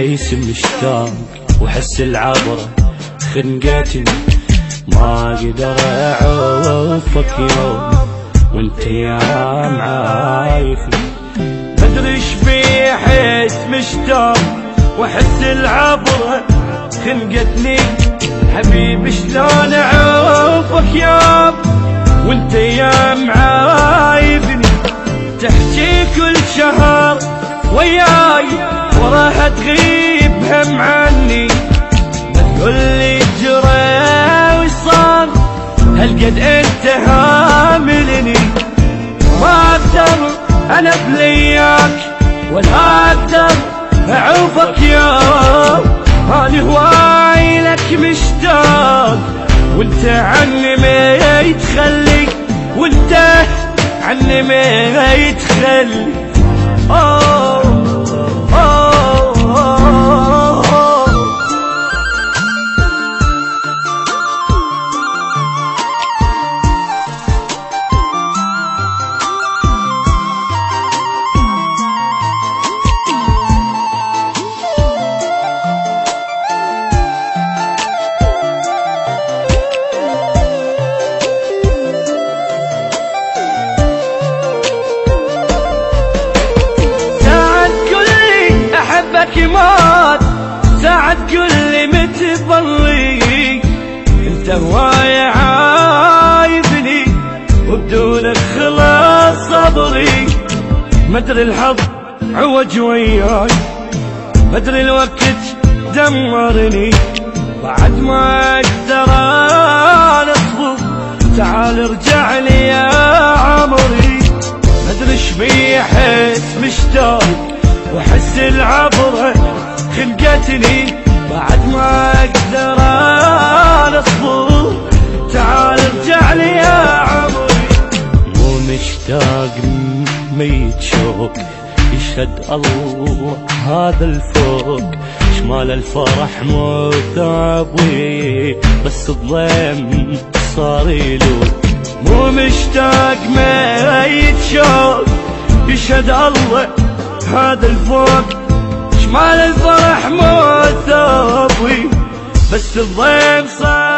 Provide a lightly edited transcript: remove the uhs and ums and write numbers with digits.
حيس مشتاق وحس العبرة خنقتني، ما اقدر اعوفك يوم وانت يا معايفني. مدري ايش بي حيس مشتاق واحس العبرة خنقتني، حبيبي شلون اعوفك يوم وانت يا معايبني. تحكي كل شهر وياي وراها تغيب هم عني، تقول لي جرى وصار هالقد انت هاملني. ما اقدر انا بلياك ولا اقدر اعوفك يوم، انا هواي لك مشتاق وانت عني ما يتخلي، وانت عني ما يتخلي. مات ساعة تقول لي متبري، انت هواي عايبني وبدونك خلاص صبري. مدري الحظ عوج وياي، مدري الوقت دمرني، بعد ما اقدر انا اصبر تعال ارجع لي يا عمري. مدري ايش بي احس مشتاق واحس العبرة خنقتني، بعد ما اقدر انا اصبر تعال ارجع لي يا عمري. مو مشتاق ميت شوق يشهد الله هذا الفوق، شمال الفرح مو ثابي بس الظلم صار يلوق. مو مشتاق ميت شوق يشهد الله هذا الفوق، شمال الفرح مو ثابي بس الضيم صار